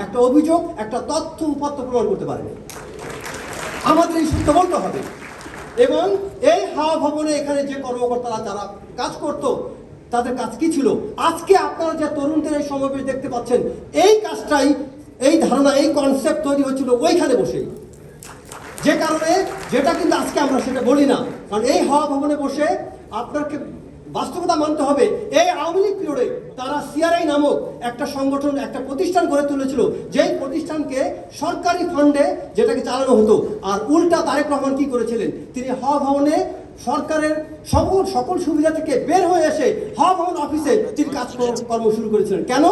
একটা অভিযোগ, একটা তথ্য উপাত্ত প্রমাণ করতে পারেনি। আমাদের এই সত্য বলতে হবে। এবং এই হাওয়া ভবনে এখানে যে কর্মকর্তারা যারা কাজ করত, তাদের কাজ কি ছিল? আজকে আপনারা যে তরুণদের এই সমাবেশ দেখতে পাচ্ছেন, এই কাজটাই, এই ধারণা, এই কনসেপ্ট তৈরি হচ্ছিল ওইখানে বসেই। যে কারণে যেটা কিন্তু আজকে আমরা সেটা বলি না, কারণ এই হাওয়া ভবনে বসে আপনাকে বাস্তবতা মানতে হবে। এই আওয়ামী লীগ পিরিয়ডে তারা সিআরআই নামক একটা সংগঠন, একটা প্রতিষ্ঠান গড়ে তুলেছিল, যেই প্রতিষ্ঠানকে সরকারি ফান্ডে যেটাকে চালানো হতো। আর উল্টা তারেক রহমান কি করেছিলেন? তিনি হাওয়া ভবনে সরকারের সকল সুবিধা থেকে বের হয়ে এসে হাওয়া ভবন অফিসে তিনি কাজকর্ম শুরু করেছিলেন। কেন?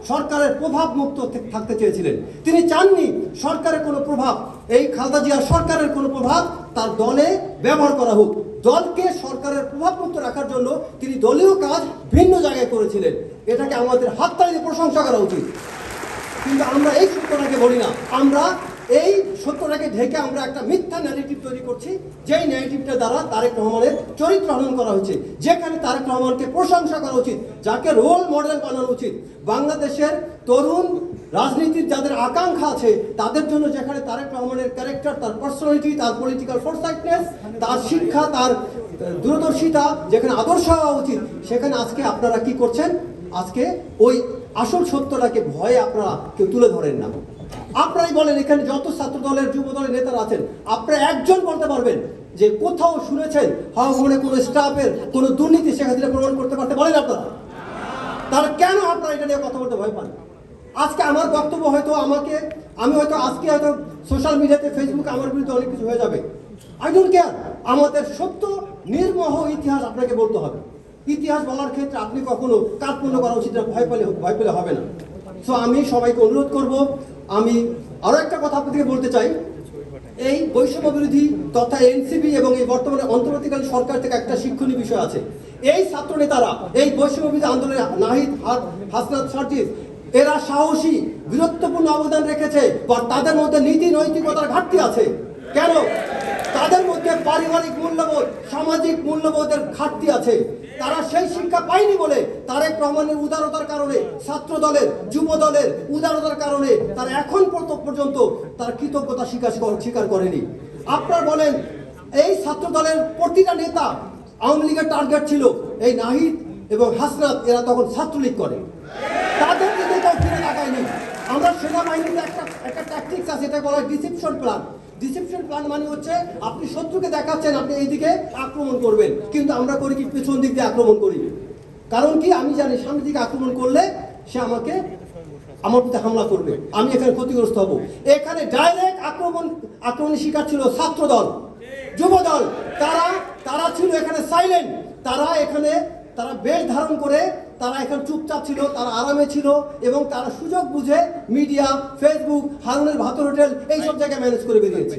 সরকারের প্রভাব মুক্ত থাকতে চেয়েছিলেন। তিনি চাননি সরকারের কোনো প্রভাব, এই খালেদা জিয়ার সরকারের কোনো প্রভাব তার দলে ব্যবহার করা হোক। দলকে সরকারের প্রভাব মুক্ত রাখার জন্য তিনি দলীয় কাজ ভিন্ন জায়গায় করেছিলেন। এটাকে আমাদের হাততালি দিয়ে প্রশংসা করা উচিত। কিন্তু আমরা এই সত্যটাকে বলি না, আমরা এই সত্যটাকে ঢেকে আমরা একটা মিথ্যা ন্যারেটিভ তৈরি করছি, যেই ন্যারেটিভটা দ্বারা তারেক রহমানের চরিত্র হনন করা হচ্ছে। যেখানে তারেক রহমানকে প্রশংসা করা উচিত, যাকে রোল মডেল বানানো উচিত, বাংলাদেশের তরুণ রাজনীতির যাদের আকাঙ্ক্ষা আছে তাদের জন্য, যেখানে তারেক রহমানের ক্যারেক্টার, তার পার্সোনালিটি, তার পলিটিক্যাল ফোরসাইটনেস, তার শিক্ষা, তার দূরদর্শিতা যেখানে আদর্শ হওয়া উচিত, সেখানে আজকে আপনারা কি করছেন? আজকে ওই আসল সত্যটাকে ভয়ে আপনারা কেউ তুলে ধরেন না। আপনারাই বলেন, এখানে যত ছাত্র দলের, যুব দলের নেতারা আছেন, আপনারা একজন বলতে পারবেন যে কোথাও শুনেছেন হাওয়া ভবনে কোনো স্টাফের কোনো দুর্নীতি সেখানে প্রমাণ করতে পারতে বলেন আপনারা? তাহলে কেন আপনারা এটা নিয়ে কথা বলতে ভয় পান? আজকে আমার বক্তব্য হয়তো আমি হয়তো আজকে হয়তো সোশ্যাল মিডিয়াতে, ফেসবুকে আমার বিরুদ্ধে অনেক কিছু হয়ে যাবে। I don't care. আমাদের সত্য নির্মোহ ইতিহাস আপনাকে বলতে হবে। ইতিহাস বলার ক্ষেত্রে আপনি কখনো কার্পণ্য করা উচিত না, ভয় পেলে হবে না। সো আমি সবাইকে অনুরোধ করব, আমি আরো একটা কথা আপনাদেরকে বলতে চাই। এই বৈষম্য বিরোধী তথা এনসিপি এবং এই বর্তমানে অন্তর্বর্তীকালীন সরকার থেকে একটা শিক্ষণীয় বিষয় আছে। এই ছাত্র নেতারা, এই বৈষম্য বিরোধী আন্দোলনে নাহিদ, হাসনাত, সার্জিস, এরা সাহসী, বীরত্বপূর্ণ অবদান রেখেছে, বা তাদের মধ্যে নীতি নৈতিকতার ঘাটতি আছে। কেন? তাদের মধ্যে পারিবারিক মূল্যবোধ, সামাজিক মূল্যবোধের ঘাটতি আছে। তারা সেই শিক্ষা পায়নি বলে তারেক রহমানের উদারতার কারণে, ছাত্র দলের, যুব দলের উদারতার কারণে তারা এখন পর্যন্ত তার কৃতজ্ঞতা স্বীকার করেনি। আপনারা বলেন, এই ছাত্র দলের প্রতিটা নেতা আওয়ামী লীগের টার্গেট ছিল। এই নাহিদ এবং হাসনাত এরা তখন ছাত্রলীগ করে, তাদের দিকে কেউ ফিরে তাকায়নি। আমরা সেনাবাহিনীতে একটা ট্যাকটিক্স আছে, এটা বলা হয় ডিসেপশন প্ল্যান। ডিসেপশন প্ল্যান মানে হচ্ছে আপনি শত্রুকে দেখাচ্ছেন আপনি এইদিকে আক্রমণ করবেন, কিন্তু আমরা করি কি? পেছন দিক দিয়ে আক্রমণ করি। কারণ কি? আমি জানি সামনের দিকে আক্রমণ করলে সে আমার প্রতি হামলা করবে, আমি এখানে ক্ষতিগ্রস্ত হব। এখানে ডাইরেক্ট আক্রমণের শিকার ছিল ছাত্র দল, যুব দল। তারা ছিল এখানে সাইলেন্ট। তারা বেশ ধারণ করে তারা এখানে চুপচাপ ছিল, তারা আরামে ছিল, এবং তারা সুযোগ বুঝে মিডিয়া, ফেসবুক, হারুনের ভাতর হোটেল এইসব জায়গায় ম্যানেজ করে বেরিয়েছে।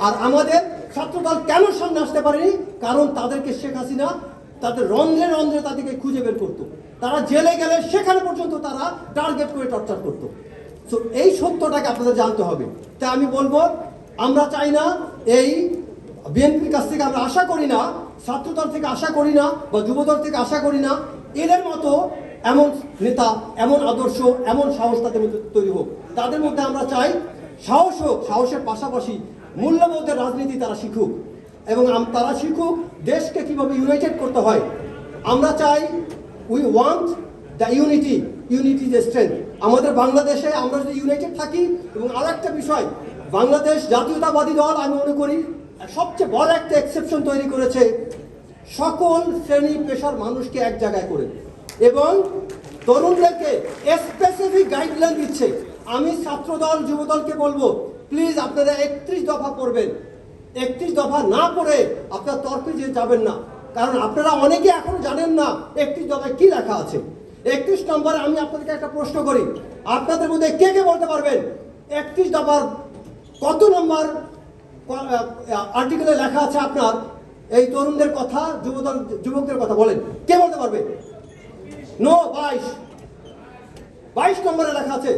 আর আমাদের ছাত্রদল কেন সামনে আসতে পারেনি? কারণ তাদেরকে শেখ হাসিনা তাদের রন্ধ্রে রন্ধ্রে তাদেরকে খুঁজে বের করতো। তারা জেলে গেলে সেখানে পর্যন্ত তারা টার্গেট করে টর্চার করতো। সো এই সত্যটাকে আপনাদের জানতে হবে। তাই আমি বলবো, আমরা চাই না, এই বিএনপির কাছ থেকে আমরা আশা করি না, ছাত্রদল থেকে আশা করি না, বা যুবদল থেকে আশা করি না এদের মতো এমন নেতা, এমন আদর্শ, এমন সাহস তাদের মধ্যে তৈরি হোক। তাদের মধ্যে আমরা চাই সাহস হোক, সাহসের পাশাপাশি মূল্যবোধের রাজনীতি তারা শিখুক, এবং তারা শিখুক দেশকে কিভাবে ইউনাইটেড করতে হয়। আমরা চাই, we want the unity the strength. আমাদের বাংলাদেশে আমরা যদি ইউনাইটেড থাকি, এবং আর একটা বিষয়, বাংলাদেশ জাতীয়তাবাদী দল আমি মনে করি সবচেয়ে বড় একটা এক্সেপশন তৈরি করেছে, সকল শ্রেণী পেশার মানুষকে এক জায়গায় করে, এবং তরুণদেরকে স্পেসিফিক গাইডলাইন দিচ্ছে। আমি ছাত্রদল, যুবদলকে বলবো, প্লিজ আপনারা 31 দফা পড়বেন। 31 দফা না পড়ে আপনারা তর্কে যাবেন না, কারণ আপনারা অনেকে এখনো জানেন না 31 দফায় কি লেখা আছে। 31 নম্বরে আমি আপনাদেরকে একটা প্রশ্ন করি, আপনাদের মধ্যে কে কে বলতে পারবেন 31 দফার কত নম্বর আর্টিকেলে লেখা আছে আপনার এই তরুণদের কথা, যুবকদের কথা? বলেন, কে বলতে পারবে? নো, 22 নম্বরে লেখা আছে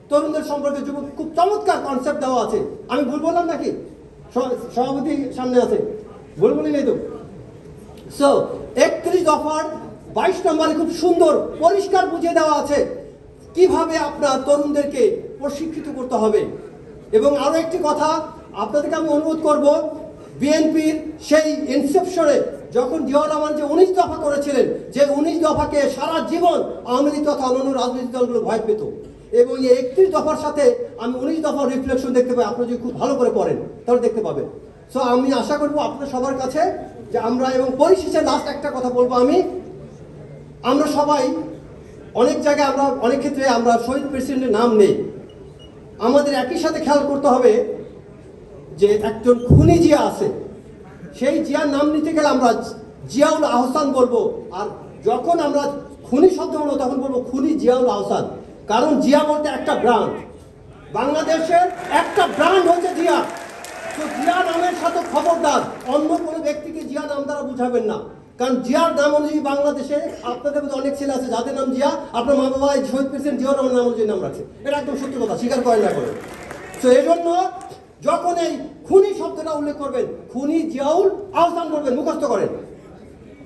তরুণদের সম্পর্কে। যুবক, খুব চমৎকার কনসেপ্ট দেওয়া আছে। আমি ভুল বললাম নাকি? সভাপতি সামনে আছে, ভুল বলি নাই তো? সো 31 দফার 22 নম্বরে খুব সুন্দর পরিষ্কার বুঝিয়ে দেওয়া আছে, কিভাবে আপনার তরুণদেরকে প্রশিক্ষিত করতে হবে। এবং আরো একটি কথা আপনাদেরকে আমি অনুরোধ করব, বিএনপির সেই ইনসেপশনে যখন জিয়াউর রহমান যে 19 দফা করেছিলেন, যে 19 দফাকে সারা জীবন আওয়ামী লীগ তথা অন্যান্য রাজনৈতিক দলগুলো ভয় পেত, এবং এই 31 দফার সাথে আমি 19 দফার রিফ্লেকশন দেখতে পাই। আপনি যদি খুব ভালো করে পড়েন তাহলে দেখতে পাবেন। সো আমি আশা করবো আপনাদের সবার কাছে যে আমরা, এবং পরিশেষে লাস্ট একটা কথা বলবো আমি, আমরা সবাই অনেক জায়গায় আমরা অনেক ক্ষেত্রে আমরা শহীদ প্রেসিডেন্টের নাম নেই। আমাদের একই সাথে খেয়াল করতে হবে যে একজন খুনি জিয়া আছে, সেই জিয়ার নাম নিতে গেলে আমরা জিয়াউল আহসান বলবো, আর যখন আমরা খুনি শব্দ বলবো তখন বলবো খুনি জিয়াউল আহসান। কারণ জিয়া বলতে একটা ব্র্যান্ড, বাংলাদেশের একটা ব্র্যান্ড হচ্ছে জিয়া। তো জিয়া নামের সাথে খবরদার অন্য কোনো ব্যক্তিকে জিয়া নাম দ্বারা বুঝাবেন না। কারণ জিয়ার নাম অনুযায়ী বাংলাদেশে আপনাদের মধ্যে অনেক ছেলে আছে যাদের নাম জিয়া, আপনার মা বাবা শহীদ প্রেসিডেন্ট জিয়াউর রহমান নাম অনুযায়ী নাম রাখছে, এটা একদম সত্যি কথা, স্বীকার করেন না করে। তো এই জন্য যখন এই খুনি শব্দটা উল্লেখ করবেন, খুনি জিয়াউল আহসান বলবেন, মুখস্থ করেন।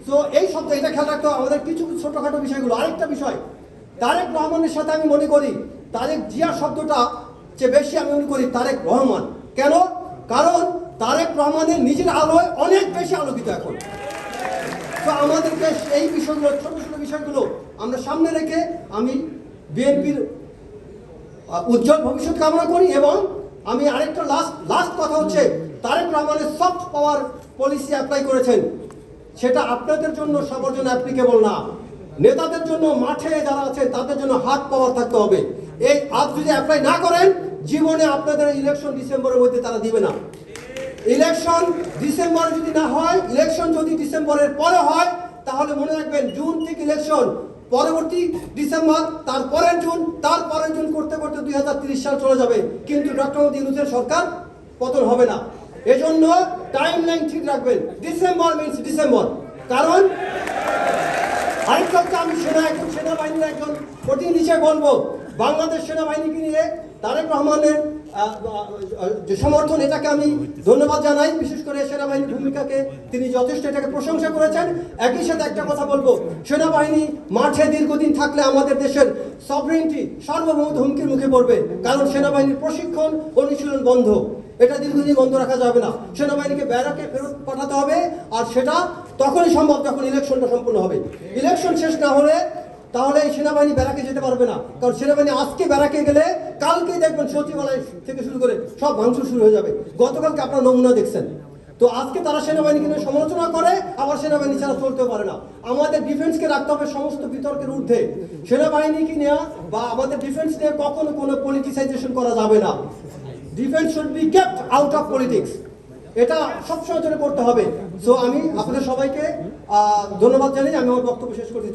তো এই শব্দ এটা খেয়াল রাখতে হবে আমাদের কিছু কিছু ছোটখাটো বিষয়গুলো। আরেকটা বিষয়, তারেক রহমানের সাথে আমি মনে করি তারেক জিয়া শব্দটা চেয়ে বেশি আমি মনে করি তারেক রহমান। কেন? কারণ তারেক রহমানের নিজের আলোয় অনেক বেশি আলোকিত এখন। তো আমাদেরকে এই বিষয়গুলো, ছোট ছোট বিষয়গুলো আমরা সামনে রেখে আমি বিএনপির উজ্জ্বল ভবিষ্যৎ কামনা করি। এবং আমি আরেকটা লাস্ট কথা হচ্ছে, তারেক রহমানের সফট পাওয়ার পলিসি অ্যাপ্লাই করেছেন, সেটা আপনাদের জন্য সবার জন্য অ্যাপ্লিকেবল না। নেতাদের জন্য, মাঠে যারা আছে তাদের জন্য হাত পাওয়ার থাকতে হবে। এই আজ যদি অ্যাপ্লাই না করেন, জীবনে আপনাদের ইলেকশন ডিসেম্বরের মধ্যে তারা দিবে না। ইলেকশন ডিসেম্বরে যদি না হয়, ইলেকশন যদি ডিসেম্বরের পরে হয়, তাহলে মনে রাখবেন জুন থেকে ইলেকশন, পরবর্তী ডিসেম্বর, তারপরের জুন, তারপরের জুন করতে করতে 2030 সাল চলে যাবে, কিন্তু ডক্টর মোদী ইউনূসের সরকার পতন হবে না। এজন্য টাইম লাইন ঠিক রাখবেন, ডিসেম্বর মিনস ডিসেম্বর। কারণ আরেকটা হচ্ছে, আমি সেনাবাহিনীর একজন প্রতিনিধি হিসেবে বলবো, বাংলাদেশ সেনাবাহিনীকে নিয়ে তারেক রহমানের যে সমর্থন, এটাকে আমি ধন্যবাদ জানাই। বিশেষ করে সেনাবাহিনীর ভূমিকাকে তিনি যথেষ্ট এটাকে প্রশংসা করেছেন। একই সাথে একটা কথা বলবো, সেনাবাহিনী মাঠে দীর্ঘদিন থাকলে আমাদের দেশের সভরেন্টি, সার্বভৌমত্ব হুমকির মুখে পড়বে। কারণ সেনাবাহিনীর প্রশিক্ষণ, অনুশীলন বন্ধ, এটা দীর্ঘদিন বন্ধ রাখা যাবে না। সেনাবাহিনীকে ব্যারাকে ফেরত পাঠাতে হবে, আর সেটা তখনই সম্ভব যখন ইলেকশনটা সম্পূর্ণ হবে। ইলেকশন শেষ না হলে তাহলে এই সেনাবাহিনী ব্যারাকে যেতে পারবে না। কারণ সেনাবাহিনী আজকে ব্যারাকে গেলে কালকেই দেখবেন সচিবালয় থেকে শুরু করে সব ভাঙচুর শুরু হয়ে যাবে। গতকালকে আপনার নমুনা দেখছেন। তো আজকে তারা সেনাবাহিনীকে নিয়ে সমালোচনা করে, আবার সেনাবাহিনী ছাড়া চলতেও পারে না। আমাদের ডিফেন্সকে রাখতে হবে সমস্ত বিতর্কের ঊর্ধ্বে। সেনাবাহিনীকে নেওয়া বা আমাদের ডিফেন্স নিয়ে কখনো কোনো পলিটিসাইজেশন করা যাবে না। Defence should be kept out of politics, এটা সবসময় জন্য করতে হবে। সো আমি আপনাদের সবাইকে ধন্যবাদ জানাই। আমি আমার বক্তব্য শেষ করছি।